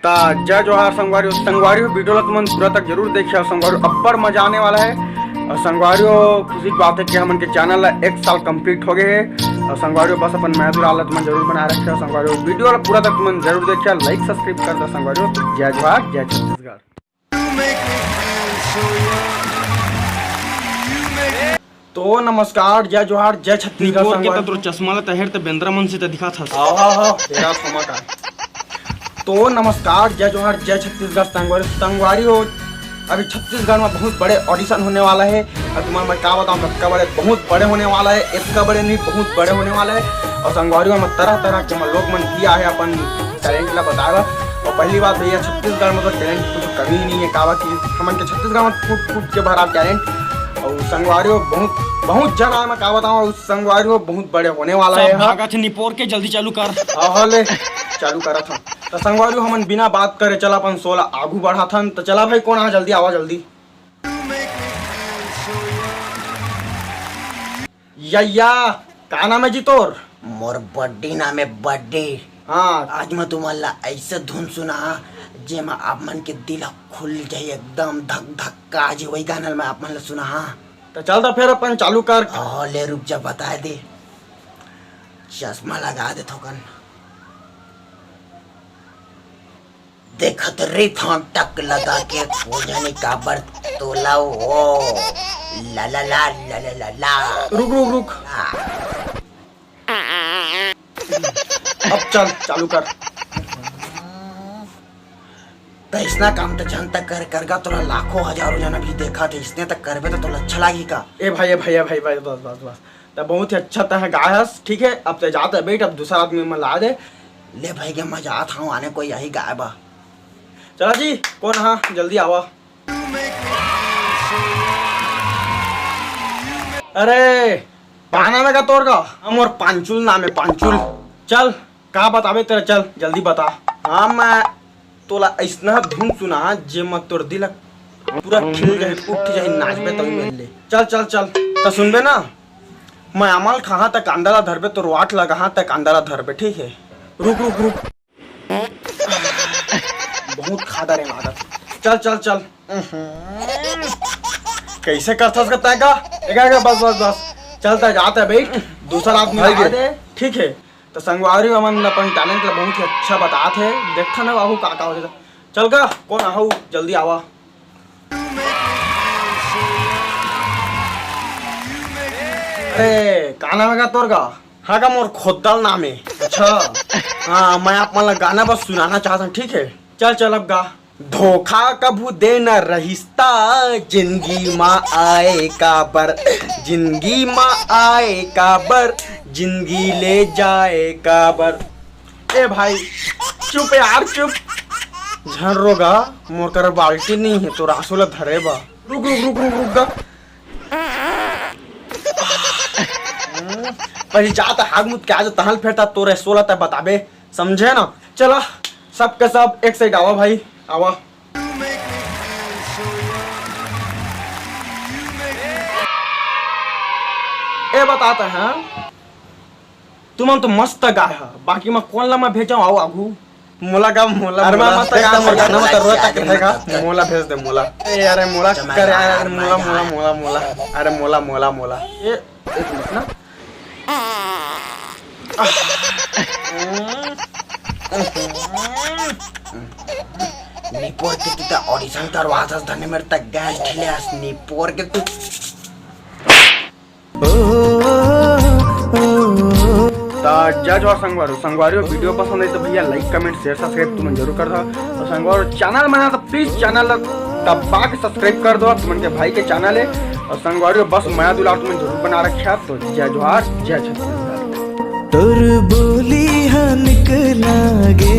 ता जय जोहार संगवारियों। संगवारियों वीडियो ला तुमन पूरा तक जरूर देखिए। संगवारियों अब्बर मजा आने वाला है। और संगवारियों खुशी की बात है कि हमन के चैनल ला 1 साल कंप्लीट हो गए है। और संगवारियों बस अपन महदूर आला तुमन जरूर बना रखे हो। संगवारियों वीडियो ला पूरा तक तुमन जरूर देखिए, लाइक सब्सक्राइब कर दो। संगवारियों तो जय जोहार जय छत्तीसगढ़। तो नमस्कार, जय जोहार जय छत्तीसगढ़। तो चश्मा ला तहेर त बेंद्रा मन से त दिखा था। तेरा क्षमा का। तो नमस्कार, जय जोहार जय छत्तीसगढ़। संगवारियों अभी छत्तीसगढ़ में बहुत बड़े ऑडिशन होने वाला है। और तुम्हारा मैं क्या बताऊँ, कब बड़े बहुत बड़े होने वाला है। इसका बड़े नहीं, बहुत बड़े होने वाला है। और संगवारियों में तरह तरह के लोग मन किया है अपन टैलेंट ला बताएगा। और पहली बात भैया, छत्तीसगढ़ में तो टैलेंट कुछ कमी ही नहीं है। कावा की हमन के छत्तीसगढ़ में फूट फूट के भरा टैलेंट। और संगवारियों बहुत जगह मैं क्या बताऊँ, संगवारियों बहुत बड़े होने वाला है। भागा थे निपोर के जल्दी चालू कर। ले चालू करा था। तो संगवारियों हमन बिना बात करे चला अपन 16 आगू बढ़ा था। तो चला भाई, कौन आ जल्दी आवा जल्दी। या का नाम है जी तोर? मोर बर्थडे नाम है बर्थडे। हाँ, आज मैं तुम्हारा ऐसे धुन सुना जे में आप मन के दिल खुल जाए, एकदम धक धक का जे वही गाना में आप मन ला सुना। हाँ तो चल तो फिर अपन चालू कर। ले रुक जा, बता दे। चश्मा लगा दे थोकन। देखत रे थाम टक लगा के खोजने का बर तोला ओ ला ला ला ला ला ला ला। रुक रुक रुक, अब चल चालू कर। तो इसना काम तो जनता करगा तोला लाखों हजारों जना भी देखा थे। इसने तक करबे तो तोला अच्छा लगी का? ए भाई भाई बस बस बस। तो बहुत ही अच्छा तह गायस, ठीक है। अब तो जाता बैठ, अब दूसरा आदमी में ला दे। ले भाई के मजा आता हूँ आने, कोई यही गाय बा। चला जी, कौन? हाँ जल्दी आवा। अरे पाना में का तोर का? हम और पांचुल नाम है, पांचुल। चल का बतावे तेरा, चल जल्दी बता। हाँ मैं तोला ऐसा धुन सुना जे मत तोर दिल पूरा खिल जाए, उठ जाए, नाचबे तभी मिल ले। चल चल चल तो सुनबे ना। मैं अमल खा तक अंदरा धरबे, तो वाट लगा तक अंदरा धरबे, ठीक है। रुक रुक रुक, बहुत खादा रे मादा। चल चल चल। कैसे करता उसका तय का? बस बस बस चलता जाता बैठ, दूसरा आदमी लगा दे, ठीक है। तो संगवारी अमन अपन टैलेंट ला बहुत ही अच्छा बताते हैं। देखा ना बाबू का हो जाता। चल का कौन आहू जल्दी आवा। अरे का नाम है का तोर का? हाँ का मोर खोदल नाम है। अच्छा हाँ, मैं आप मतलब गाना बस सुनाना चाहता हूँ, ठीक है। चल चल अब गा। धोखा कभू देना रहिस्ता, जिंदगी माँ आए काबर, जिंदगी माँ आए काबर, जिंदगी ले जाए काबर। ए भाई चुप यार चुप, झन रोगा मोर कर बाल्टी नहीं है तो रासोला धरे बा। रुक रुक रुक रुक रुक गा। पहले जाता हाग मुत के आज तहल फेरता तोरे 16 तक बताबे, समझे ना। चला सब के सब एक साइड आवा भाई, आवा। ए बताता है तुम तो मस्त गाय है, बाकी मैं कौन ला मैं भेजा आओ आगू। मोला का मोला अरे मैं मस्त गा मोला ना मत रो तक रहेगा। मोला भेज दे मोला। ए अरे मोला कर यार, मोला मोला मोला मोला, अरे मोला मोला मोला। ए एक मिनट ना। निपोर के तू तो ऑडिशन करवा था धने मेरे तक गैस ढिलास। निपोर के तू जज और संगवारियों वीडियो पसंद है तो भैया लाइक कमेंट शेयर सब्सक्राइब तुम जरूर कर दो। और संगवार चैनल बना तो प्लीज चैनल दबा के सब्सक्राइब कर दो। तुम के भाई के चैनल है। और संगवारियों बस माया दुलार तुम जरूर बना रखा। तो जय जोहार जय छत्तीसगढ़। तोर बोली निकला गे